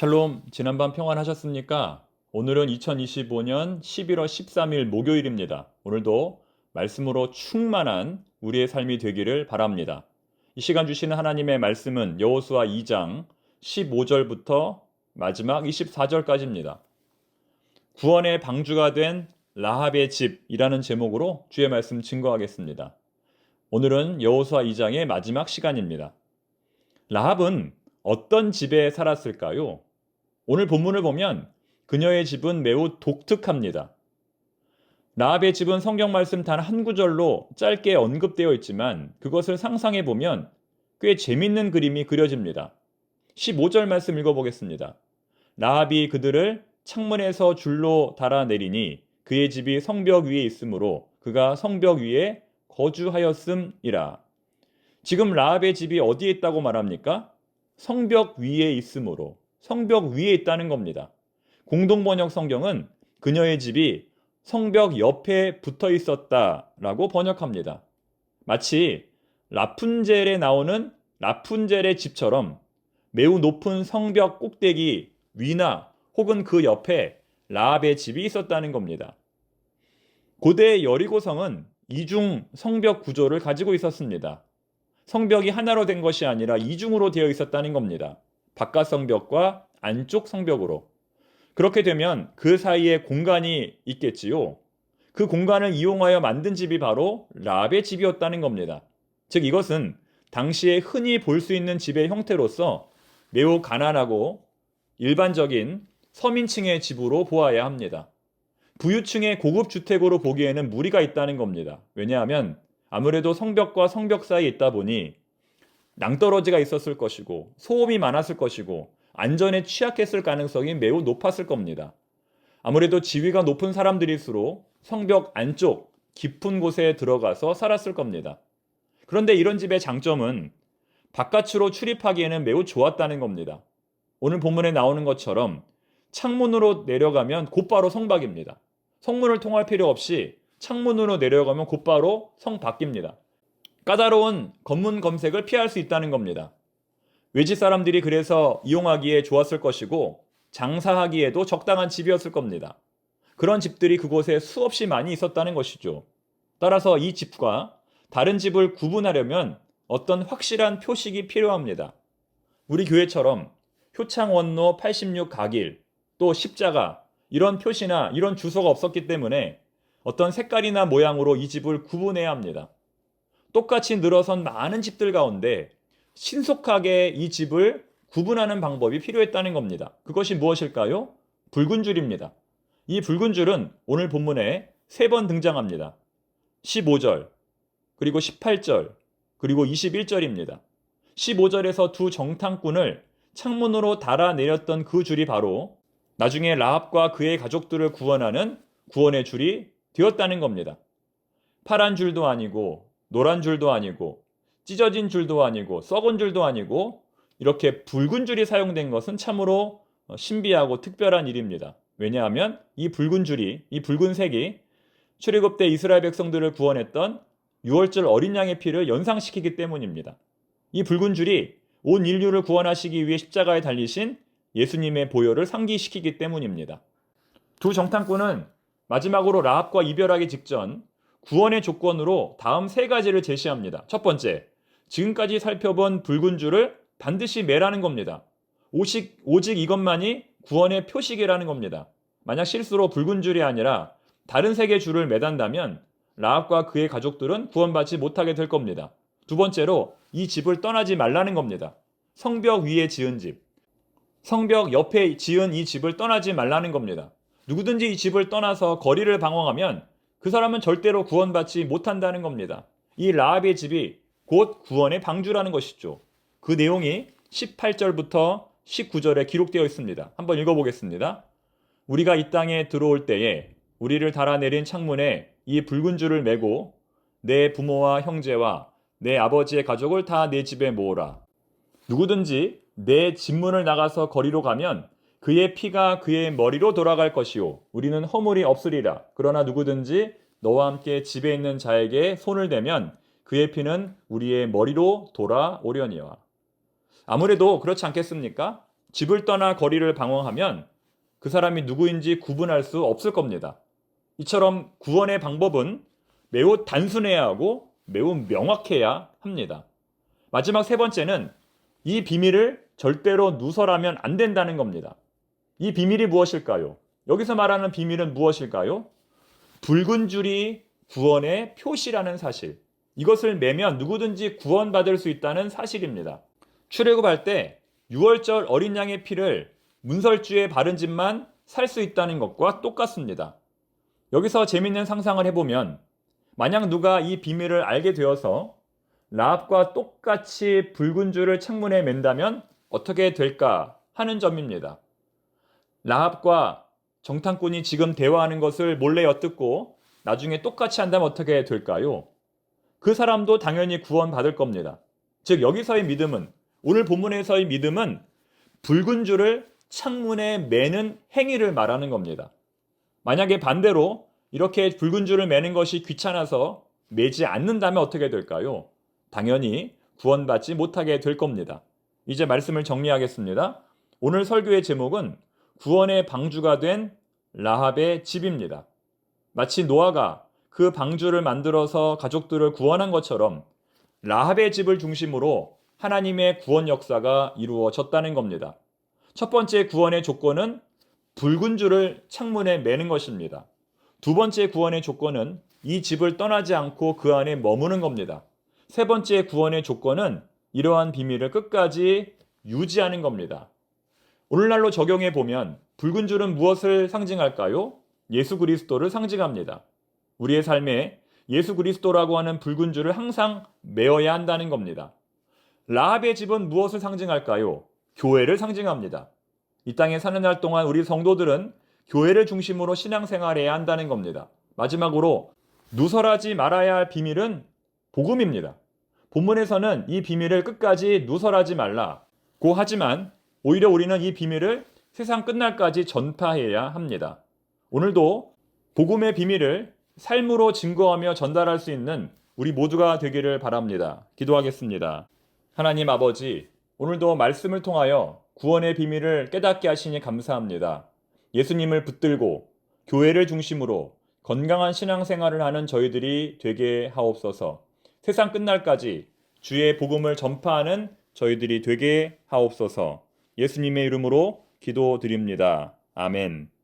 샬롬, 지난밤 평안하셨습니까? 오늘은 2025년 11월 13일 목요일입니다. 오늘도 말씀으로 충만한 우리의 삶이 되기를 바랍니다. 이 시간 주시는 하나님의 말씀은 여호수아 2장 15절부터 마지막 24절까지입니다. 구원의 방주가 된 라합의 집이라는 제목으로 주의 말씀 증거하겠습니다. 오늘은 여호수아 2장의 마지막 시간입니다. 라합은 어떤 집에 살았을까요? 오늘 본문을 보면 그녀의 집은 매우 독특합니다. 라합의 집은 성경 말씀 단 한 구절로 짧게 언급되어 있지만 그것을 상상해 보면 꽤 재밌는 그림이 그려집니다. 15절 말씀 읽어보겠습니다. 라합이 그들을 창문에서 줄로 달아내리니 그의 집이 성벽 위에 있으므로 그가 성벽 위에 거주하였음이라. 지금 라합의 집이 어디에 있다고 말합니까? 성벽 위에 있으므로, 성벽 위에 있다는 겁니다. 공동번역 성경은 그녀의 집이 성벽 옆에 붙어 있었다라고 번역합니다. 마치 라푼젤에 나오는 라푼젤의 집처럼 매우 높은 성벽 꼭대기 위나 혹은 그 옆에 라합의 집이 있었다는 겁니다. 고대 여리고성은 이중 성벽 구조를 가지고 있었습니다. 성벽이 하나로 된 것이 아니라 이중으로 되어 있었다는 겁니다. 바깥 성벽과 안쪽 성벽으로. 그렇게 되면 그 사이에 공간이 있겠지요. 그 공간을 이용하여 만든 집이 바로 라합의 집이었다는 겁니다. 즉 이것은 당시에 흔히 볼 수 있는 집의 형태로서 매우 가난하고 일반적인 서민층의 집으로 보아야 합니다. 부유층의 고급 주택으로 보기에는 무리가 있다는 겁니다. 왜냐하면 아무래도 성벽과 성벽 사이에 있다 보니 낭떠러지가 있었을 것이고 소음이 많았을 것이고 안전에 취약했을 가능성이 매우 높았을 겁니다. 아무래도 지위가 높은 사람들일수록 성벽 안쪽 깊은 곳에 들어가서 살았을 겁니다. 그런데 이런 집의 장점은 바깥으로 출입하기에는 매우 좋았다는 겁니다. 오늘 본문에 나오는 것처럼 창문으로 내려가면 곧바로 성 밖입니다. 성문을 통할 필요 없이 창문으로 내려가면 곧바로 성 밖입니다. 까다로운 검문 검색을 피할 수 있다는 겁니다. 외지 사람들이 그래서 이용하기에 좋았을 것이고 장사하기에도 적당한 집이었을 겁니다. 그런 집들이 그곳에 수없이 많이 있었다는 것이죠. 따라서 이 집과 다른 집을 구분하려면 어떤 확실한 표식이 필요합니다. 우리 교회처럼 효창 원로 86 각일, 또 십자가 이런 표시나 이런 주소가 없었기 때문에 어떤 색깔이나 모양으로 이 집을 구분해야 합니다. 똑같이 늘어선 많은 집들 가운데 신속하게 이 집을 구분하는 방법이 필요했다는 겁니다. 그것이 무엇일까요? 붉은 줄입니다. 이 붉은 줄은 오늘 본문에 3번 등장합니다. 15절, 그리고 18절, 그리고 21절입니다. 15절에서 두 정탐꾼을 창문으로 달아내렸던 그 줄이 바로 나중에 라합과 그의 가족들을 구원하는 구원의 줄이 되었다는 겁니다. 파란 줄도 아니고 노란 줄도 아니고 찢어진 줄도 아니고 썩은 줄도 아니고 이렇게 붉은 줄이 사용된 것은 참으로 신비하고 특별한 일입니다. 왜냐하면 이 붉은 줄이, 이 붉은 색이 출애굽 때 이스라엘 백성들을 구원했던 6월절 어린 양의 피를 연상시키기 때문입니다. 이 붉은 줄이 온 인류를 구원하시기 위해 십자가에 달리신 예수님의 보혈을 상기시키기 때문입니다. 두 정탐꾼은 마지막으로 라합과 이별하기 직전 구원의 조건으로 다음 3가지를 제시합니다. 첫 번째, 지금까지 살펴본 붉은 줄을 반드시 매라는 겁니다. 오직 이것만이 구원의 표식이라는 겁니다. 만약 실수로 붉은 줄이 아니라 다른 색의 줄을 매단다면 라합과 그의 가족들은 구원받지 못하게 될 겁니다. 두 번째로 이 집을 떠나지 말라는 겁니다. 성벽 위에 지은 집, 성벽 옆에 지은 이 집을 떠나지 말라는 겁니다. 누구든지 이 집을 떠나서 거리를 방황하면 그 사람은 절대로 구원받지 못한다는 겁니다. 이 라합의 집이 곧 구원의 방주라는 것이죠. 그 내용이 18절부터 19절에 기록되어 있습니다. 한번 읽어보겠습니다. 우리가 이 땅에 들어올 때에 우리를 달아내린 창문에 이 붉은 줄을 매고 내 부모와 형제와 내 아버지의 가족을 다 내 집에 모으라. 누구든지 내 집문을 나가서 거리로 가면 그의 피가 그의 머리로 돌아갈 것이요 우리는 허물이 없으리라. 그러나 누구든지 너와 함께 집에 있는 자에게 손을 대면 그의 피는 우리의 머리로 돌아오려니와. 아무래도 그렇지 않겠습니까? 집을 떠나 거리를 방황하면 그 사람이 누구인지 구분할 수 없을 겁니다. 이처럼 구원의 방법은 매우 단순해야 하고 매우 명확해야 합니다. 마지막 세 번째는 이 비밀을 절대로 누설하면 안 된다는 겁니다. 이 비밀이 무엇일까요? 여기서 말하는 비밀은 무엇일까요? 붉은 줄이 구원의 표시라는 사실. 이것을 매면 누구든지 구원받을 수 있다는 사실입니다. 출애굽할 때 6월절 어린 양의 피를 문설주에 바른 집만 살 수 있다는 것과 똑같습니다. 여기서 재밌는 상상을 해보면 만약 누가 이 비밀을 알게 되어서 라합과 똑같이 붉은 줄을 창문에 맨다면 어떻게 될까 하는 점입니다. 라합과 정탐꾼이 지금 대화하는 것을 몰래 엿듣고 나중에 똑같이 한다면 어떻게 될까요? 그 사람도 당연히 구원받을 겁니다. 즉 여기서의 믿음은, 오늘 본문에서의 믿음은 붉은 줄을 창문에 매는 행위를 말하는 겁니다. 만약에 반대로 이렇게 붉은 줄을 매는 것이 귀찮아서 매지 않는다면 어떻게 될까요? 당연히 구원받지 못하게 될 겁니다. 이제 말씀을 정리하겠습니다. 오늘 설교의 제목은 구원의 방주가 된 라합의 집입니다. 마치 노아가 그 방주를 만들어서 가족들을 구원한 것처럼 라합의 집을 중심으로 하나님의 구원 역사가 이루어졌다는 겁니다. 첫 번째 구원의 조건은 붉은 줄을 창문에 매는 것입니다. 두 번째 구원의 조건은 이 집을 떠나지 않고 그 안에 머무는 겁니다. 세 번째 구원의 조건은 이러한 비밀을 끝까지 유지하는 겁니다. 오늘날로 적용해 보면 붉은 줄은 무엇을 상징할까요? 예수 그리스도를 상징합니다. 우리의 삶에 예수 그리스도라고 하는 붉은 줄을 항상 메어야 한다는 겁니다. 라합의 집은 무엇을 상징할까요? 교회를 상징합니다. 이 땅에 사는 날 동안 우리 성도들은 교회를 중심으로 신앙생활해야 한다는 겁니다. 마지막으로 누설하지 말아야 할 비밀은 복음입니다. 본문에서는 이 비밀을 끝까지 누설하지 말라고 하지만 오히려 우리는 이 비밀을 세상 끝날까지 전파해야 합니다. 오늘도 복음의 비밀을 삶으로 증거하며 전달할 수 있는 우리 모두가 되기를 바랍니다. 기도하겠습니다. 하나님 아버지, 오늘도 말씀을 통하여 구원의 비밀을 깨닫게 하시니 감사합니다. 예수님을 붙들고 교회를 중심으로 건강한 신앙생활을 하는 저희들이 되게 하옵소서. 세상 끝날까지 주의 복음을 전파하는 저희들이 되게 하옵소서. 예수님의 이름으로 기도드립니다. 아멘.